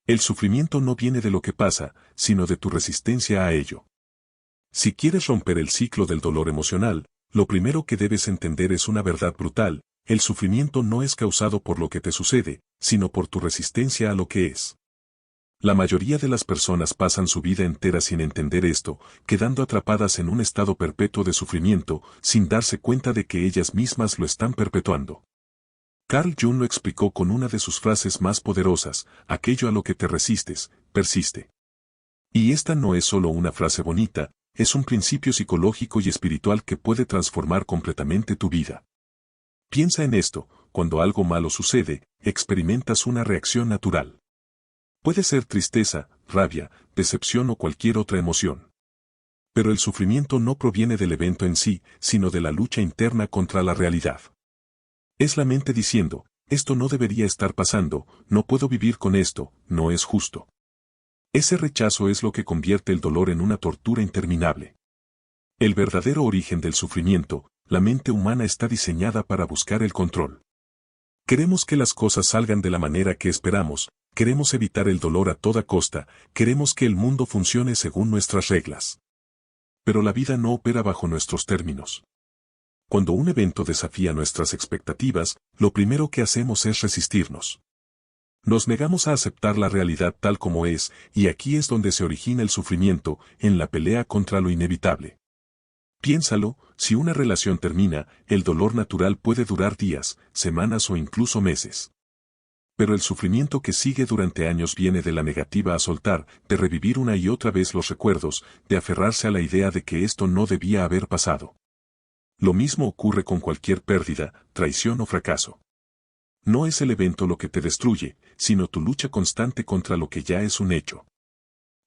El sufrimiento no viene de lo que pasa, sino de tu resistencia a ello. Si quieres romper el ciclo del dolor emocional, lo primero que debes entender es una verdad brutal: el sufrimiento no es causado por lo que te sucede, sino por tu resistencia a lo que es. La mayoría de las personas pasan su vida entera sin entender esto, quedando atrapadas en un estado perpetuo de sufrimiento, sin darse cuenta de que ellas mismas lo están perpetuando. Carl Jung lo explicó con una de sus frases más poderosas: aquello a lo que te resistes, persiste. Y esta no es solo una frase bonita, es un principio psicológico y espiritual que puede transformar completamente tu vida. Piensa en esto: cuando algo malo sucede, experimentas una reacción natural. Puede ser tristeza, rabia, decepción o cualquier otra emoción. Pero el sufrimiento no proviene del evento en sí, sino de la lucha interna contra la realidad. Es la mente diciendo: esto no debería estar pasando, no puedo vivir con esto, no es justo. Ese rechazo es lo que convierte el dolor en una tortura interminable. El verdadero origen del sufrimiento: la mente humana está diseñada para buscar el control. Queremos que las cosas salgan de la manera que esperamos, queremos evitar el dolor a toda costa, queremos que el mundo funcione según nuestras reglas. Pero la vida no opera bajo nuestros términos. Cuando un evento desafía nuestras expectativas, lo primero que hacemos es resistirnos. Nos negamos a aceptar la realidad tal como es, y aquí es donde se origina el sufrimiento, en la pelea contra lo inevitable. Piénsalo: si una relación termina, el dolor natural puede durar días, semanas o incluso meses. Pero el sufrimiento que sigue durante años viene de la negativa a soltar, de revivir una y otra vez los recuerdos, de aferrarse a la idea de que esto no debía haber pasado. Lo mismo ocurre con cualquier pérdida, traición o fracaso. No es el evento lo que te destruye, sino tu lucha constante contra lo que ya es un hecho.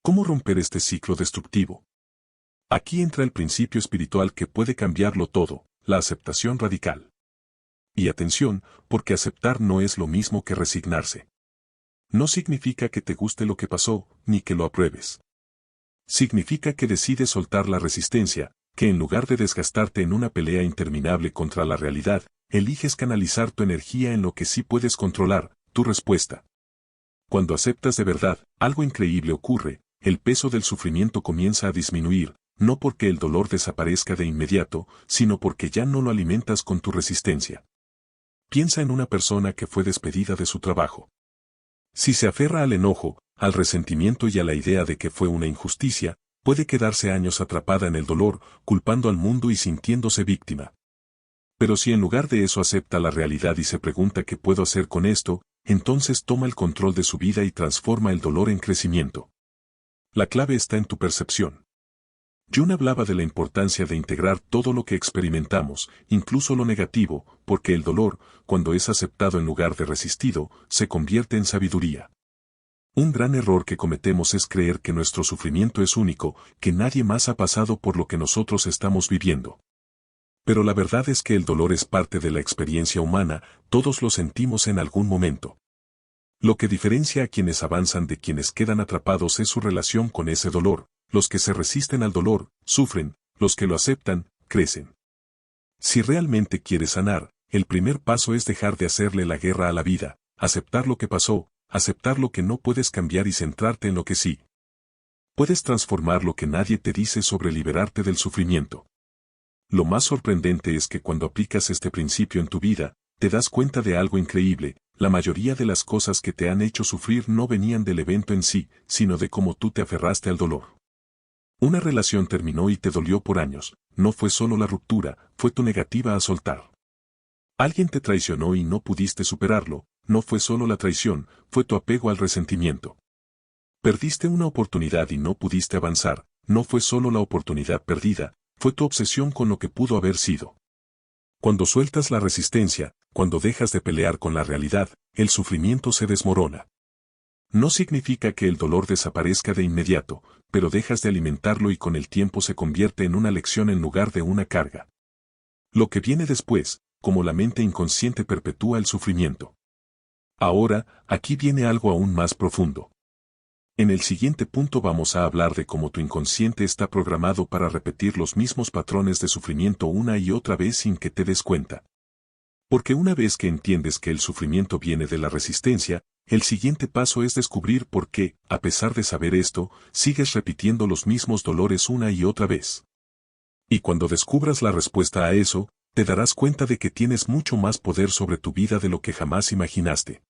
¿Cómo romper este ciclo destructivo? Aquí entra el principio espiritual que puede cambiarlo todo: la aceptación radical. Y atención, porque aceptar no es lo mismo que resignarse. No significa que te guste lo que pasó, ni que lo apruebes. Significa que decides soltar la resistencia, que en lugar de desgastarte en una pelea interminable contra la realidad, eliges canalizar tu energía en lo que sí puedes controlar: tu respuesta. Cuando aceptas de verdad, algo increíble ocurre: el peso del sufrimiento comienza a disminuir, no porque el dolor desaparezca de inmediato, sino porque ya no lo alimentas con tu resistencia. Piensa en una persona que fue despedida de su trabajo. Si se aferra al enojo, al resentimiento y a la idea de que fue una injusticia, puede quedarse años atrapada en el dolor, culpando al mundo y sintiéndose víctima. Pero si en lugar de eso acepta la realidad y se pregunta qué puedo hacer con esto, entonces toma el control de su vida y transforma el dolor en crecimiento. La clave está en tu percepción. Jung hablaba de la importancia de integrar todo lo que experimentamos, incluso lo negativo, porque el dolor, cuando es aceptado en lugar de resistido, se convierte en sabiduría. Un gran error que cometemos es creer que nuestro sufrimiento es único, que nadie más ha pasado por lo que nosotros estamos viviendo. Pero la verdad es que el dolor es parte de la experiencia humana, todos lo sentimos en algún momento. Lo que diferencia a quienes avanzan de quienes quedan atrapados es su relación con ese dolor. Los que se resisten al dolor, sufren; los que lo aceptan, crecen. Si realmente quieres sanar, el primer paso es dejar de hacerle la guerra a la vida, aceptar lo que pasó, aceptar lo que no puedes cambiar y centrarte en lo que sí. Puedes transformar lo que nadie te dice sobre liberarte del sufrimiento. Lo más sorprendente es que cuando aplicas este principio en tu vida, te das cuenta de algo increíble: la mayoría de las cosas que te han hecho sufrir no venían del evento en sí, sino de cómo tú te aferraste al dolor. Una relación terminó y te dolió por años, no fue solo la ruptura, fue tu negativa a soltar. Alguien te traicionó y no pudiste superarlo, no fue solo la traición, fue tu apego al resentimiento. Perdiste una oportunidad y no pudiste avanzar, no fue solo la oportunidad perdida, fue tu obsesión con lo que pudo haber sido. Cuando sueltas la resistencia, cuando dejas de pelear con la realidad, el sufrimiento se desmorona. No significa que el dolor desaparezca de inmediato, pero dejas de alimentarlo y con el tiempo se convierte en una lección en lugar de una carga. Lo que viene después, como la mente inconsciente perpetúa el sufrimiento. Ahora, aquí viene algo aún más profundo. En el siguiente punto vamos a hablar de cómo tu inconsciente está programado para repetir los mismos patrones de sufrimiento una y otra vez sin que te des cuenta. Porque una vez que entiendes que el sufrimiento viene de la resistencia, el siguiente paso es descubrir por qué, a pesar de saber esto, sigues repitiendo los mismos dolores una y otra vez. Y cuando descubras la respuesta a eso, te darás cuenta de que tienes mucho más poder sobre tu vida de lo que jamás imaginaste.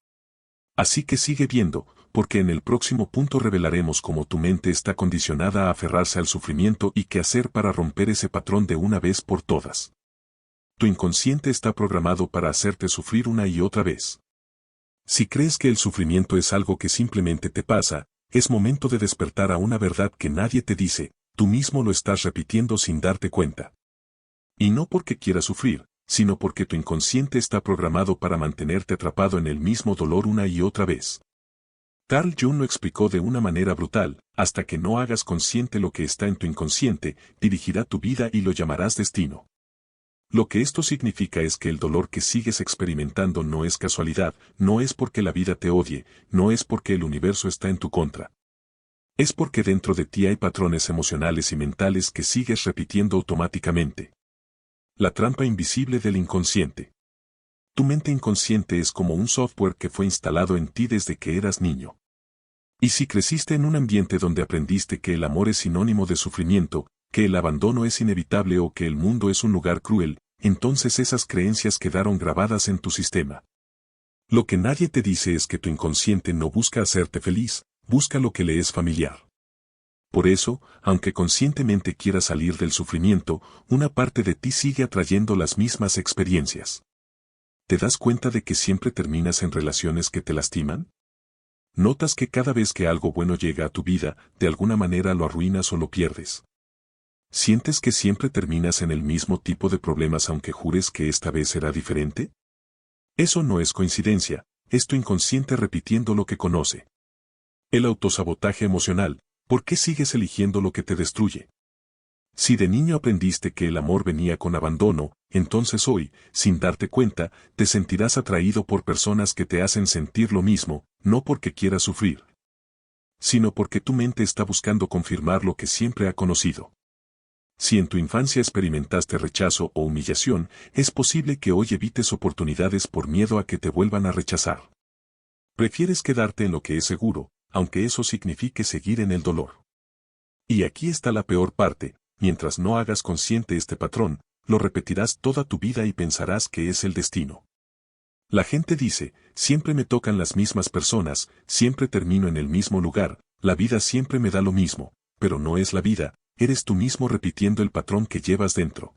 Así que sigue viendo, porque en el próximo punto revelaremos cómo tu mente está condicionada a aferrarse al sufrimiento y qué hacer para romper ese patrón de una vez por todas. Tu inconsciente está programado para hacerte sufrir una y otra vez. Si crees que el sufrimiento es algo que simplemente te pasa, es momento de despertar a una verdad que nadie te dice, tú mismo lo estás repitiendo sin darte cuenta. Y no porque quieras sufrir, sino porque tu inconsciente está programado para mantenerte atrapado en el mismo dolor una y otra vez. Carl Jung lo explicó de una manera brutal: hasta que no hagas consciente lo que está en tu inconsciente, dirigirá tu vida y lo llamarás destino. Lo que esto significa es que el dolor que sigues experimentando no es casualidad, no es porque la vida te odie, no es porque el universo está en tu contra. Es porque dentro de ti hay patrones emocionales y mentales que sigues repitiendo automáticamente. La trampa invisible del inconsciente. Tu mente inconsciente es como un software que fue instalado en ti desde que eras niño. Y si creciste en un ambiente donde aprendiste que el amor es sinónimo de sufrimiento, que el abandono es inevitable o que el mundo es un lugar cruel, entonces esas creencias quedaron grabadas en tu sistema. Lo que nadie te dice es que tu inconsciente no busca hacerte feliz, busca lo que le es familiar. Por eso, aunque conscientemente quieras salir del sufrimiento, una parte de ti sigue atrayendo las mismas experiencias. ¿Te das cuenta de que siempre terminas en relaciones que te lastiman? ¿Notas que cada vez que algo bueno llega a tu vida, de alguna manera lo arruinas o lo pierdes? ¿Sientes que siempre terminas en el mismo tipo de problemas aunque jures que esta vez será diferente? Eso no es coincidencia, es tu inconsciente repitiendo lo que conoce. El autosabotaje emocional. ¿Por qué sigues eligiendo lo que te destruye? Si de niño aprendiste que el amor venía con abandono, entonces hoy, sin darte cuenta, te sentirás atraído por personas que te hacen sentir lo mismo, no porque quieras sufrir, sino porque tu mente está buscando confirmar lo que siempre ha conocido. Si en tu infancia experimentaste rechazo o humillación, es posible que hoy evites oportunidades por miedo a que te vuelvan a rechazar. Prefieres quedarte en lo que es seguro, aunque eso signifique seguir en el dolor. Y aquí está la peor parte: mientras no hagas consciente este patrón, lo repetirás toda tu vida y pensarás que es el destino. La gente dice, siempre me tocan las mismas personas, siempre termino en el mismo lugar, la vida siempre me da lo mismo, pero no es la vida. Eres tú mismo repitiendo el patrón que llevas dentro.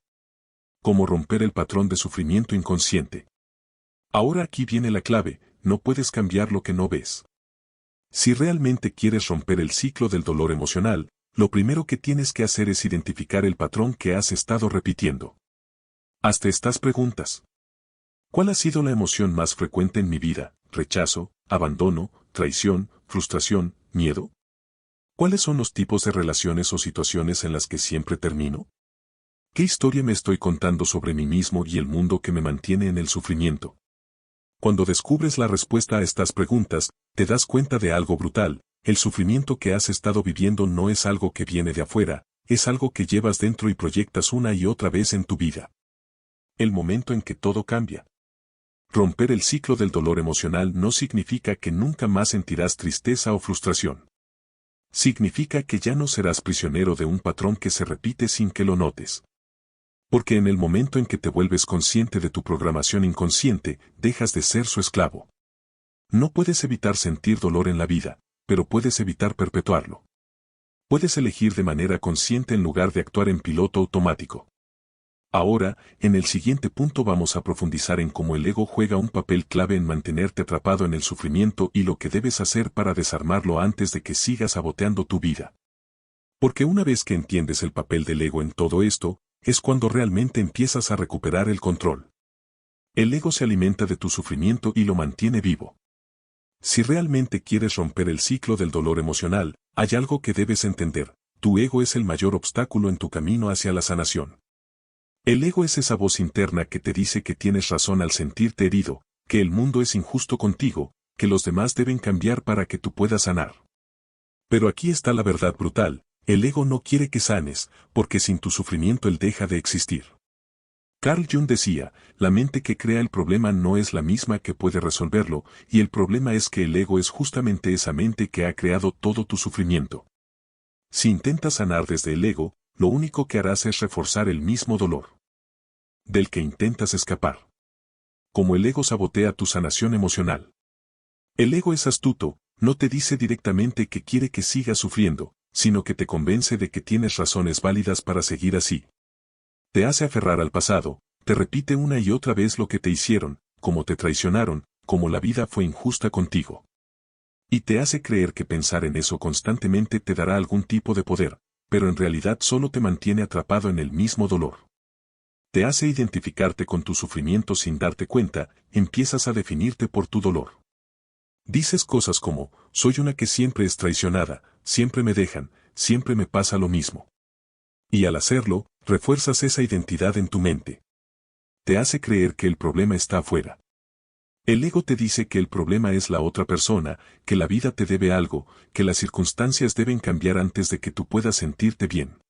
¿Cómo romper el patrón de sufrimiento inconsciente? Ahora aquí viene la clave: no puedes cambiar lo que no ves. Si realmente quieres romper el ciclo del dolor emocional, lo primero que tienes que hacer es identificar el patrón que has estado repitiendo. Hazte estas preguntas. ¿Cuál ha sido la emoción más frecuente en mi vida? ¿Rechazo, abandono, traición, frustración, miedo? ¿Cuáles son los tipos de relaciones o situaciones en las que siempre termino? ¿Qué historia me estoy contando sobre mí mismo y el mundo que me mantiene en el sufrimiento? Cuando descubres la respuesta a estas preguntas, te das cuenta de algo brutal: el sufrimiento que has estado viviendo no es algo que viene de afuera, es algo que llevas dentro y proyectas una y otra vez en tu vida. El momento en que todo cambia. Romper el ciclo del dolor emocional no significa que nunca más sentirás tristeza o frustración. Significa que ya no serás prisionero de un patrón que se repite sin que lo notes. Porque en el momento en que te vuelves consciente de tu programación inconsciente, dejas de ser su esclavo. No puedes evitar sentir dolor en la vida, pero puedes evitar perpetuarlo. Puedes elegir de manera consciente en lugar de actuar en piloto automático. Ahora, en el siguiente punto vamos a profundizar en cómo el ego juega un papel clave en mantenerte atrapado en el sufrimiento y lo que debes hacer para desarmarlo antes de que sigas saboteando tu vida. Porque una vez que entiendes el papel del ego en todo esto, es cuando realmente empiezas a recuperar el control. El ego se alimenta de tu sufrimiento y lo mantiene vivo. Si realmente quieres romper el ciclo del dolor emocional, hay algo que debes entender: tu ego es el mayor obstáculo en tu camino hacia la sanación. El ego es esa voz interna que te dice que tienes razón al sentirte herido, que el mundo es injusto contigo, que los demás deben cambiar para que tú puedas sanar. Pero aquí está la verdad brutal: el ego no quiere que sanes, porque sin tu sufrimiento él deja de existir. Carl Jung decía, la mente que crea el problema no es la misma que puede resolverlo, y el problema es que el ego es justamente esa mente que ha creado todo tu sufrimiento. Si intentas sanar desde el ego, lo único que harás es reforzar el mismo dolor del que intentas escapar. Como el ego sabotea tu sanación emocional. El ego es astuto, no te dice directamente que quiere que sigas sufriendo, sino que te convence de que tienes razones válidas para seguir así. Te hace aferrar al pasado, te repite una y otra vez lo que te hicieron, cómo te traicionaron, cómo la vida fue injusta contigo. Y te hace creer que pensar en eso constantemente te dará algún tipo de poder, pero en realidad solo te mantiene atrapado en el mismo dolor. Te hace identificarte con tu sufrimiento sin darte cuenta, empiezas a definirte por tu dolor. Dices cosas como, soy una que siempre es traicionada, siempre me dejan, siempre me pasa lo mismo. Y al hacerlo, refuerzas esa identidad en tu mente. Te hace creer que el problema está afuera. El ego te dice que el problema es la otra persona, que la vida te debe algo, que las circunstancias deben cambiar antes de que tú puedas sentirte bien.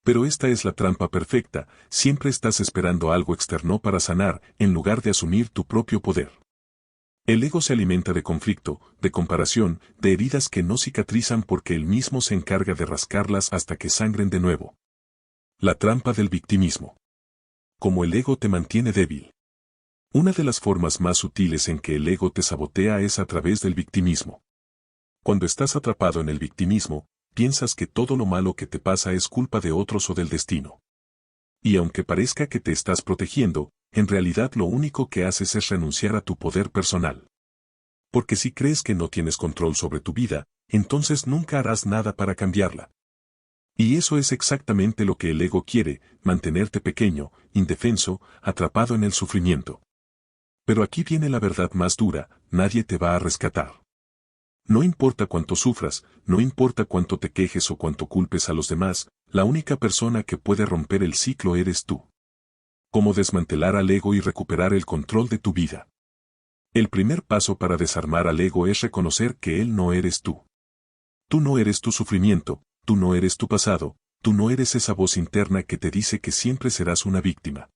Pero esta es la trampa perfecta, siempre estás esperando algo externo para sanar, en lugar de asumir tu propio poder. El ego se alimenta de conflicto, de comparación, de heridas que no cicatrizan porque él mismo se encarga de rascarlas hasta que sangren de nuevo. La trampa del victimismo. Como el ego te mantiene débil. Una de las formas más sutiles en que el ego te sabotea es a través del victimismo. Cuando estás atrapado en el victimismo, piensas que todo lo malo que te pasa es culpa de otros o del destino. Y aunque parezca que te estás protegiendo, en realidad lo único que haces es renunciar a tu poder personal. Porque si crees que no tienes control sobre tu vida, entonces nunca harás nada para cambiarla. Y eso es exactamente lo que el ego quiere, mantenerte pequeño, indefenso, atrapado en el sufrimiento. Pero aquí viene la verdad más dura, nadie te va a rescatar. No importa cuánto sufras, no importa cuánto te quejes o cuánto culpes a los demás, la única persona que puede romper el ciclo eres tú. Cómo desmantelar al ego y recuperar el control de tu vida. El primer paso para desarmar al ego es reconocer que él no eres tú. Tú no eres tu sufrimiento, tú no eres tu pasado, tú no eres esa voz interna que te dice que siempre serás una víctima.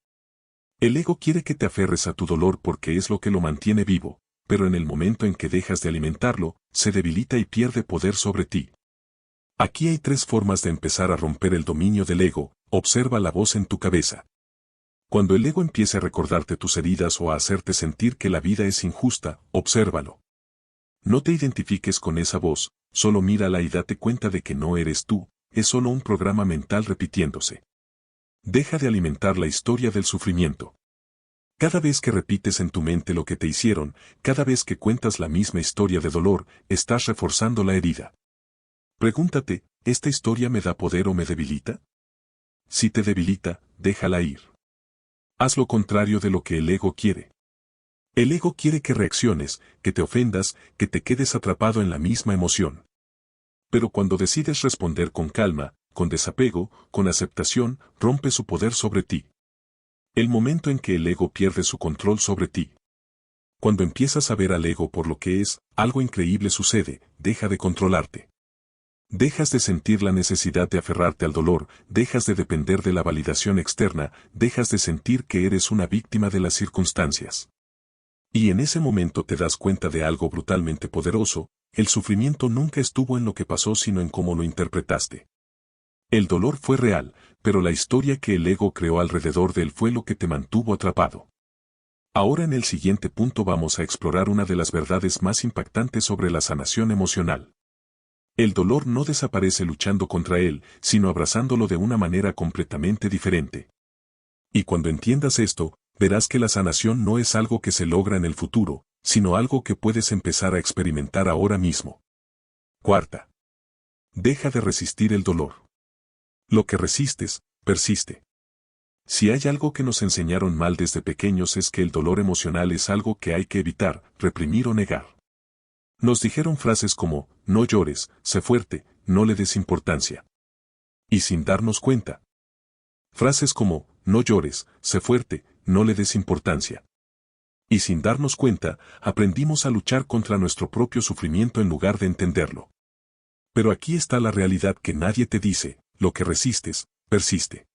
El ego quiere que te aferres a tu dolor porque es lo que lo mantiene vivo, pero en el momento en que dejas de alimentarlo, se debilita y pierde poder sobre ti. Aquí hay 3 formas de empezar a romper el dominio del ego, observa la voz en tu cabeza. Cuando el ego empiece a recordarte tus heridas o a hacerte sentir que la vida es injusta, obsérvalo. No te identifiques con esa voz, solo mírala y date cuenta de que no eres tú, es solo un programa mental repitiéndose. Deja de alimentar la historia del sufrimiento. Cada vez que repites en tu mente lo que te hicieron, cada vez que cuentas la misma historia de dolor, estás reforzando la herida. Pregúntate, ¿esta historia me da poder o me debilita? Si te debilita, déjala ir. Haz lo contrario de lo que el ego quiere. El ego quiere que reacciones, que te ofendas, que te quedes atrapado en la misma emoción. Pero cuando decides responder con calma, con desapego, con aceptación, rompe su poder sobre ti. El momento en que el ego pierde su control sobre ti. Cuando empiezas a ver al ego por lo que es, algo increíble sucede, deja de controlarte. Dejas de sentir la necesidad de aferrarte al dolor, dejas de depender de la validación externa, dejas de sentir que eres una víctima de las circunstancias. Y en ese momento te das cuenta de algo brutalmente poderoso, el sufrimiento nunca estuvo en lo que pasó sino en cómo lo interpretaste. El dolor fue real, pero la historia que el ego creó alrededor de él fue lo que te mantuvo atrapado. Ahora en el siguiente punto vamos a explorar una de las verdades más impactantes sobre la sanación emocional. El dolor no desaparece luchando contra él, sino abrazándolo de una manera completamente diferente. Y cuando entiendas esto, verás que la sanación no es algo que se logra en el futuro, sino algo que puedes empezar a experimentar ahora mismo. Cuarta. Deja de resistir el dolor. Lo que resistes, persiste. Si hay algo que nos enseñaron mal desde pequeños es que el dolor emocional es algo que hay que evitar, reprimir o negar. Nos dijeron frases como, no llores, sé fuerte, no le des importancia. Y sin darnos cuenta. Frases como, no llores, sé fuerte, no le des importancia. Y sin darnos cuenta, aprendimos a luchar contra nuestro propio sufrimiento en lugar de entenderlo. Pero aquí está la realidad que nadie te dice, lo que resistes, persiste.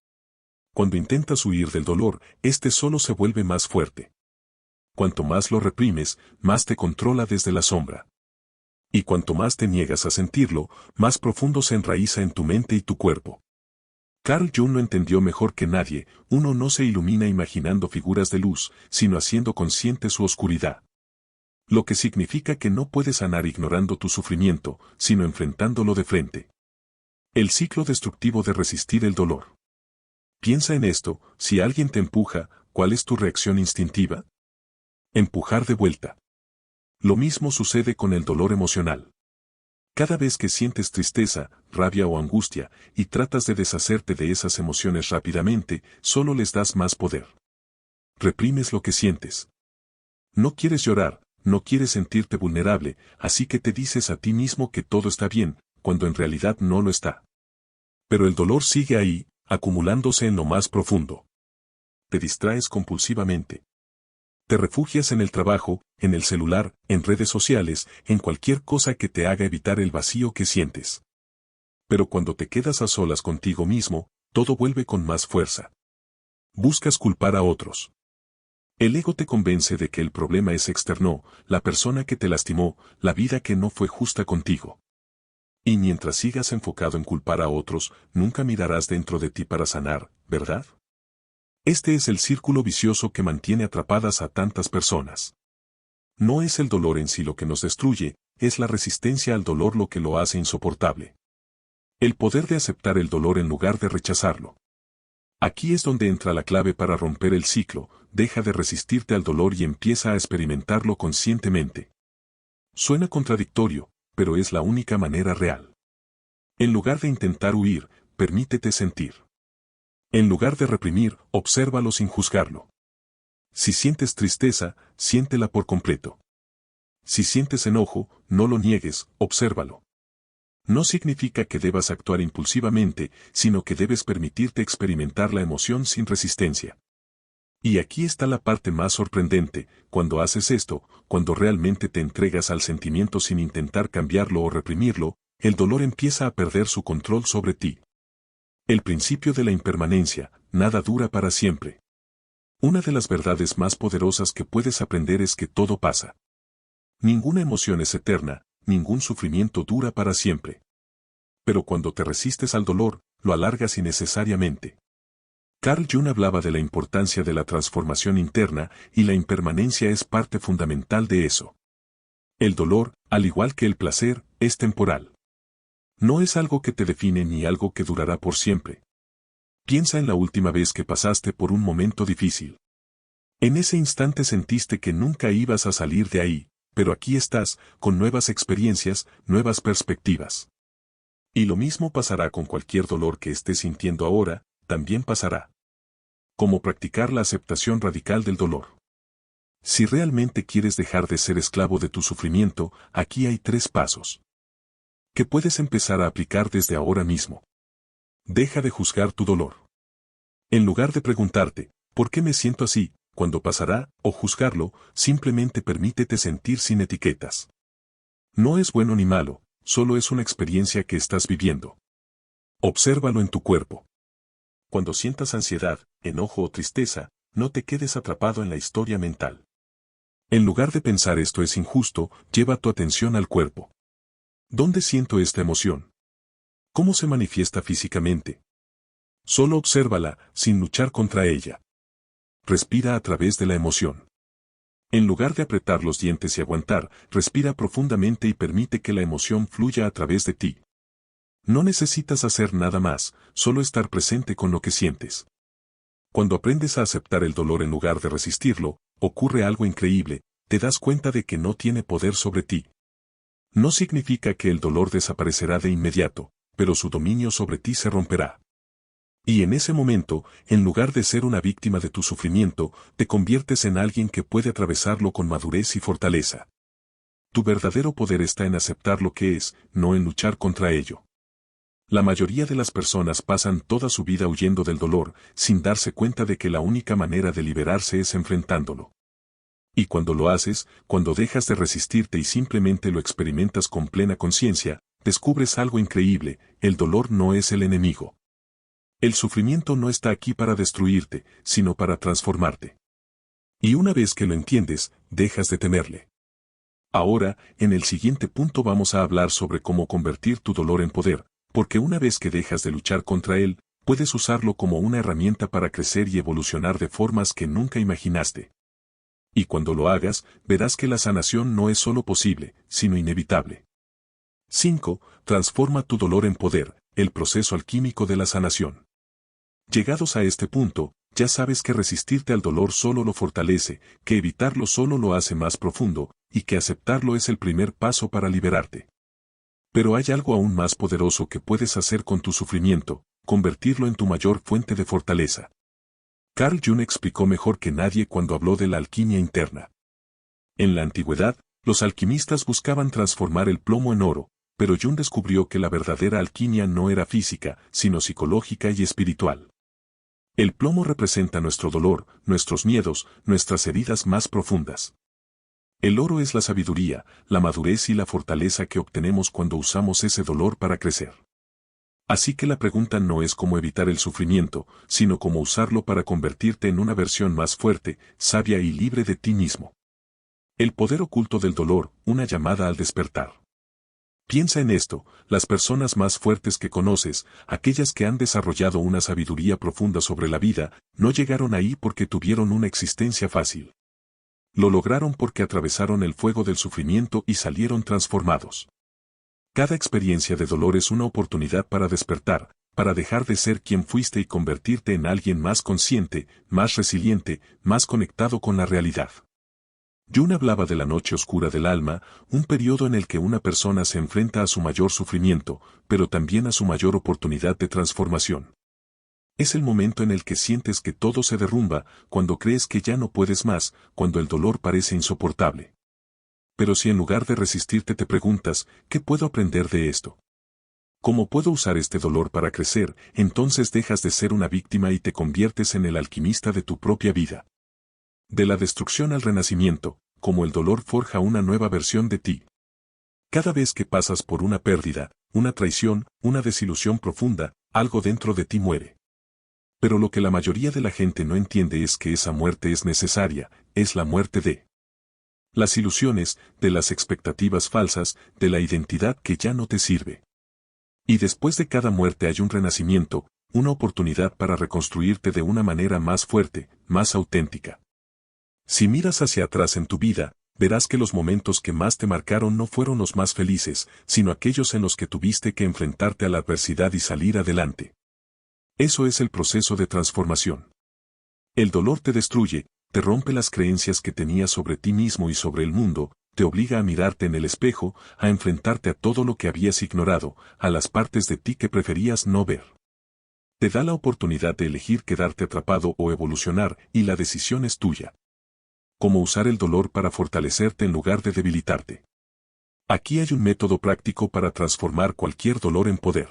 Cuando intentas huir del dolor, este solo se vuelve más fuerte. Cuanto más lo reprimes, más te controla desde la sombra. Y cuanto más te niegas a sentirlo, más profundo se enraiza en tu mente y tu cuerpo. Carl Jung lo entendió mejor que nadie: uno no se ilumina imaginando figuras de luz, sino haciendo consciente su oscuridad. Lo que significa que no puedes sanar ignorando tu sufrimiento, sino enfrentándolo de frente. El ciclo destructivo de resistir el dolor. Piensa en esto: si alguien te empuja, ¿cuál es tu reacción instintiva? Empujar de vuelta. Lo mismo sucede con el dolor emocional. Cada vez que sientes tristeza, rabia o angustia, y tratas de deshacerte de esas emociones rápidamente, solo les das más poder. Reprimes lo que sientes. No quieres llorar, no quieres sentirte vulnerable, así que te dices a ti mismo que todo está bien, cuando en realidad no lo está. Pero el dolor sigue ahí, acumulándose en lo más profundo. Te distraes compulsivamente. Te refugias en el trabajo, en el celular, en redes sociales, en cualquier cosa que te haga evitar el vacío que sientes. Pero cuando te quedas a solas contigo mismo, todo vuelve con más fuerza. Buscas culpar a otros. El ego te convence de que el problema es externo, la persona que te lastimó, la vida que no fue justa contigo. Y mientras sigas enfocado en culpar a otros, nunca mirarás dentro de ti para sanar, ¿verdad? Este es el círculo vicioso que mantiene atrapadas a tantas personas. No es el dolor en sí lo que nos destruye, es la resistencia al dolor lo que lo hace insoportable. El poder de aceptar el dolor en lugar de rechazarlo. Aquí es donde entra la clave para romper el ciclo: deja de resistirte al dolor y empieza a experimentarlo conscientemente. Suena contradictorio, pero es la única manera real. En lugar de intentar huir, permítete sentir. En lugar de reprimir, obsérvalo sin juzgarlo. Si sientes tristeza, siéntela por completo. Si sientes enojo, no lo niegues, obsérvalo. No significa que debas actuar impulsivamente, sino que debes permitirte experimentar la emoción sin resistencia. Y aquí está la parte más sorprendente: cuando haces esto, cuando realmente te entregas al sentimiento sin intentar cambiarlo o reprimirlo, el dolor empieza a perder su control sobre ti. El principio de la impermanencia: nada dura para siempre. Una de las verdades más poderosas que puedes aprender es que todo pasa. Ninguna emoción es eterna, ningún sufrimiento dura para siempre. Pero cuando te resistes al dolor, lo alargas innecesariamente. Carl Jung hablaba de la importancia de la transformación interna, y la impermanencia es parte fundamental de eso. El dolor, al igual que el placer, es temporal. No es algo que te define ni algo que durará por siempre. Piensa en la última vez que pasaste por un momento difícil. En ese instante sentiste que nunca ibas a salir de ahí, pero aquí estás, con nuevas experiencias, nuevas perspectivas. Y lo mismo pasará con cualquier dolor que estés sintiendo ahora, también pasará. Cómo practicar la aceptación radical del dolor. Si realmente quieres dejar de ser esclavo de tu sufrimiento, aquí hay 3 pasos que puedes empezar a aplicar desde ahora mismo. Deja de juzgar tu dolor. En lugar de preguntarte, ¿por qué me siento así?, ¿cuándo pasará?, o juzgarlo, simplemente permítete sentir sin etiquetas. No es bueno ni malo, solo es una experiencia que estás viviendo. Obsérvalo en tu cuerpo. Cuando sientas ansiedad, enojo o tristeza, no te quedes atrapado en la historia mental. En lugar de pensar esto es injusto, lleva tu atención al cuerpo. ¿Dónde siento esta emoción? ¿Cómo se manifiesta físicamente? Solo obsérvala, sin luchar contra ella. Respira a través de la emoción. En lugar de apretar los dientes y aguantar, respira profundamente y permite que la emoción fluya a través de ti. No necesitas hacer nada más, solo estar presente con lo que sientes. Cuando aprendes a aceptar el dolor en lugar de resistirlo, ocurre algo increíble: te das cuenta de que no tiene poder sobre ti. No significa que el dolor desaparecerá de inmediato, pero su dominio sobre ti se romperá. Y en ese momento, en lugar de ser una víctima de tu sufrimiento, te conviertes en alguien que puede atravesarlo con madurez y fortaleza. Tu verdadero poder está en aceptar lo que es, no en luchar contra ello. La mayoría de las personas pasan toda su vida huyendo del dolor, sin darse cuenta de que la única manera de liberarse es enfrentándolo. Y cuando lo haces, cuando dejas de resistirte y simplemente lo experimentas con plena conciencia, descubres algo increíble: el dolor no es el enemigo. El sufrimiento no está aquí para destruirte, sino para transformarte. Y una vez que lo entiendes, dejas de temerle. Ahora, en el siguiente punto vamos a hablar sobre cómo convertir tu dolor en poder, porque una vez que dejas de luchar contra él, puedes usarlo como una herramienta para crecer y evolucionar de formas que nunca imaginaste. Y cuando lo hagas, verás que la sanación no es solo posible, sino inevitable. 5. Transforma tu dolor en poder, el proceso alquímico de la sanación. Llegados a este punto, ya sabes que resistirte al dolor solo lo fortalece, que evitarlo solo lo hace más profundo, y que aceptarlo es el primer paso para liberarte. Pero hay algo aún más poderoso que puedes hacer con tu sufrimiento, convertirlo en tu mayor fuente de fortaleza. Carl Jung explicó mejor que nadie cuando habló de la alquimia interna. En la antigüedad, los alquimistas buscaban transformar el plomo en oro, pero Jung descubrió que la verdadera alquimia no era física, sino psicológica y espiritual. El plomo representa nuestro dolor, nuestros miedos, nuestras heridas más profundas. El oro es la sabiduría, la madurez y la fortaleza que obtenemos cuando usamos ese dolor para crecer. Así que la pregunta no es cómo evitar el sufrimiento, sino cómo usarlo para convertirte en una versión más fuerte, sabia y libre de ti mismo. El poder oculto del dolor, una llamada al despertar. Piensa en esto, las personas más fuertes que conoces, aquellas que han desarrollado una sabiduría profunda sobre la vida, no llegaron ahí porque tuvieron una existencia fácil. Lo lograron porque atravesaron el fuego del sufrimiento y salieron transformados. Cada experiencia de dolor es una oportunidad para despertar, para dejar de ser quien fuiste y convertirte en alguien más consciente, más resiliente, más conectado con la realidad. Jung hablaba de la noche oscura del alma, un periodo en el que una persona se enfrenta a su mayor sufrimiento, pero también a su mayor oportunidad de transformación. Es el momento en el que sientes que todo se derrumba, cuando crees que ya no puedes más, cuando el dolor parece insoportable. Pero si en lugar de resistirte te preguntas, ¿qué puedo aprender de esto? ¿Cómo puedo usar este dolor para crecer? Entonces dejas de ser una víctima y te conviertes en el alquimista de tu propia vida. De la destrucción al renacimiento, como el dolor forja una nueva versión de ti. Cada vez que pasas por una pérdida, una traición, una desilusión profunda, algo dentro de ti muere. Pero lo que la mayoría de la gente no entiende es que esa muerte es necesaria, es la muerte de las ilusiones, de las expectativas falsas, de la identidad que ya no te sirve. Y después de cada muerte hay un renacimiento, una oportunidad para reconstruirte de una manera más fuerte, más auténtica. Si miras hacia atrás en tu vida, verás que los momentos que más te marcaron no fueron los más felices, sino aquellos en los que tuviste que enfrentarte a la adversidad y salir adelante. Eso es el proceso de transformación. El dolor te destruye, te rompe las creencias que tenías sobre ti mismo y sobre el mundo, te obliga a mirarte en el espejo, a enfrentarte a todo lo que habías ignorado, a las partes de ti que preferías no ver. Te da la oportunidad de elegir quedarte atrapado o evolucionar, y la decisión es tuya. Cómo usar el dolor para fortalecerte en lugar de debilitarte. Aquí hay un método práctico para transformar cualquier dolor en poder.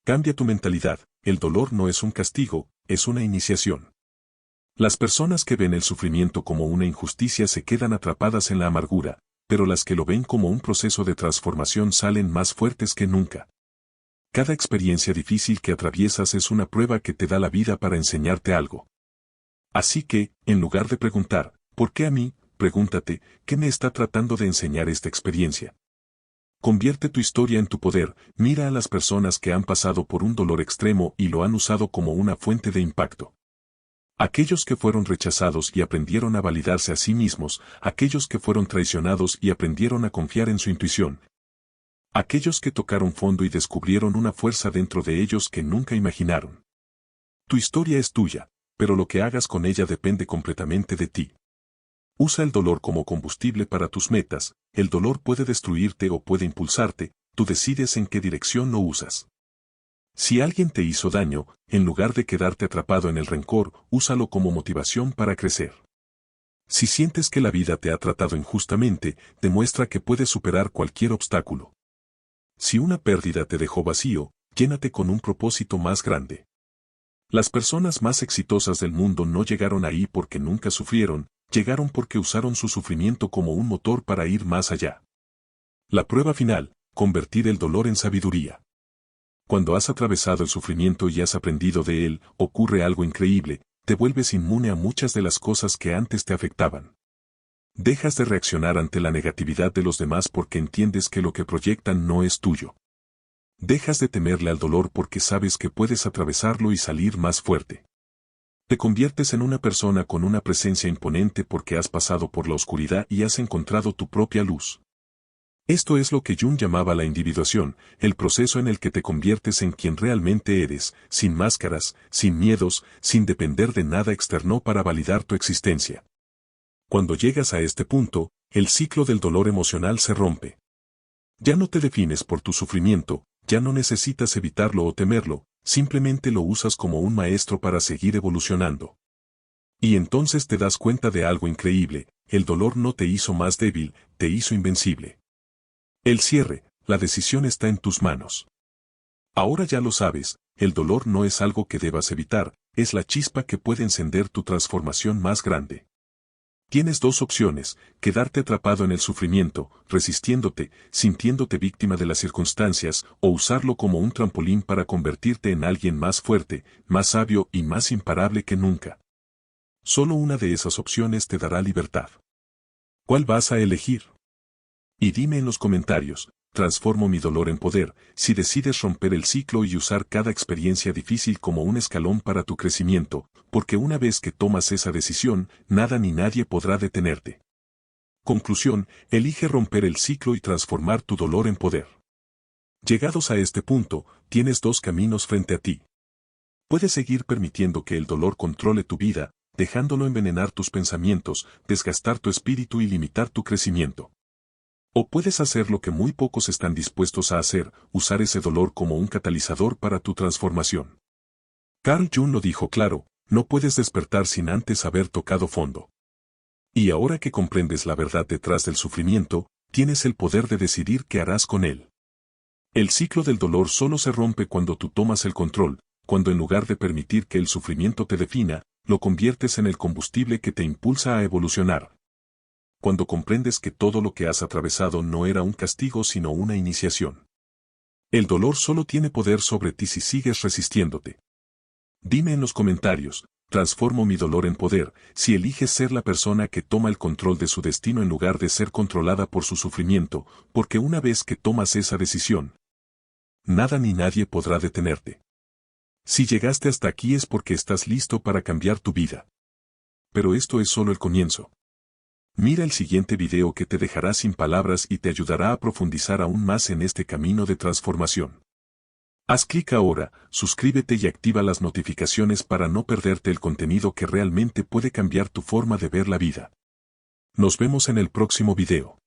Cambia tu mentalidad, el dolor no es un castigo, es una iniciación. Las personas que ven el sufrimiento como una injusticia se quedan atrapadas en la amargura, pero las que lo ven como un proceso de transformación salen más fuertes que nunca. Cada experiencia difícil que atraviesas es una prueba que te da la vida para enseñarte algo. Así que, en lugar de preguntar, ¿por qué a mí?, pregúntate, ¿qué me está tratando de enseñar esta experiencia? Convierte tu historia en tu poder, mira a las personas que han pasado por un dolor extremo y lo han usado como una fuente de impacto. Aquellos que fueron rechazados y aprendieron a validarse a sí mismos, aquellos que fueron traicionados y aprendieron a confiar en su intuición. Aquellos que tocaron fondo y descubrieron una fuerza dentro de ellos que nunca imaginaron. Tu historia es tuya, pero lo que hagas con ella depende completamente de ti. Usa el dolor como combustible para tus metas, el dolor puede destruirte o puede impulsarte, tú decides en qué dirección lo usas. Si alguien te hizo daño, en lugar de quedarte atrapado en el rencor, úsalo como motivación para crecer. Si sientes que la vida te ha tratado injustamente, demuestra que puedes superar cualquier obstáculo. Si una pérdida te dejó vacío, llénate con un propósito más grande. Las personas más exitosas del mundo no llegaron ahí porque nunca sufrieron, llegaron porque usaron su sufrimiento como un motor para ir más allá. La prueba final, convertir el dolor en sabiduría. Cuando has atravesado el sufrimiento y has aprendido de él, ocurre algo increíble, te vuelves inmune a muchas de las cosas que antes te afectaban. Dejas de reaccionar ante la negatividad de los demás porque entiendes que lo que proyectan no es tuyo. Dejas de temerle al dolor porque sabes que puedes atravesarlo y salir más fuerte. Te conviertes en una persona con una presencia imponente porque has pasado por la oscuridad y has encontrado tu propia luz. Esto es lo que Jung llamaba la individuación, el proceso en el que te conviertes en quien realmente eres, sin máscaras, sin miedos, sin depender de nada externo para validar tu existencia. Cuando llegas a este punto, el ciclo del dolor emocional se rompe. Ya no te defines por tu sufrimiento, ya no necesitas evitarlo o temerlo, simplemente lo usas como un maestro para seguir evolucionando. Y entonces te das cuenta de algo increíble, el dolor no te hizo más débil, te hizo invencible. El cierre, la decisión está en tus manos. Ahora ya lo sabes, el dolor no es algo que debas evitar, es la chispa que puede encender tu transformación más grande. Tienes dos opciones, quedarte atrapado en el sufrimiento, resistiéndote, sintiéndote víctima de las circunstancias, o usarlo como un trampolín para convertirte en alguien más fuerte, más sabio y más imparable que nunca. Solo una de esas opciones te dará libertad. ¿Cuál vas a elegir? Y dime en los comentarios, transformo mi dolor en poder, si decides romper el ciclo y usar cada experiencia difícil como un escalón para tu crecimiento, porque una vez que tomas esa decisión, nada ni nadie podrá detenerte. Conclusión, elige romper el ciclo y transformar tu dolor en poder. Llegados a este punto, tienes dos caminos frente a ti. Puedes seguir permitiendo que el dolor controle tu vida, dejándolo envenenar tus pensamientos, desgastar tu espíritu y limitar tu crecimiento. O puedes hacer lo que muy pocos están dispuestos a hacer, usar ese dolor como un catalizador para tu transformación. Carl Jung lo dijo claro, no puedes despertar sin antes haber tocado fondo. Y ahora que comprendes la verdad detrás del sufrimiento, tienes el poder de decidir qué harás con él. El ciclo del dolor solo se rompe cuando tú tomas el control, cuando en lugar de permitir que el sufrimiento te defina, lo conviertes en el combustible que te impulsa a evolucionar. Cuando comprendes que todo lo que has atravesado no era un castigo sino una iniciación. El dolor solo tiene poder sobre ti si sigues resistiéndote. Dime en los comentarios, transformo mi dolor en poder, si eliges ser la persona que toma el control de su destino en lugar de ser controlada por su sufrimiento, porque una vez que tomas esa decisión, nada ni nadie podrá detenerte. Si llegaste hasta aquí es porque estás listo para cambiar tu vida. Pero esto es solo el comienzo. Mira el siguiente video que te dejará sin palabras y te ayudará a profundizar aún más en este camino de transformación. Haz clic ahora, suscríbete y activa las notificaciones para no perderte el contenido que realmente puede cambiar tu forma de ver la vida. Nos vemos en el próximo video.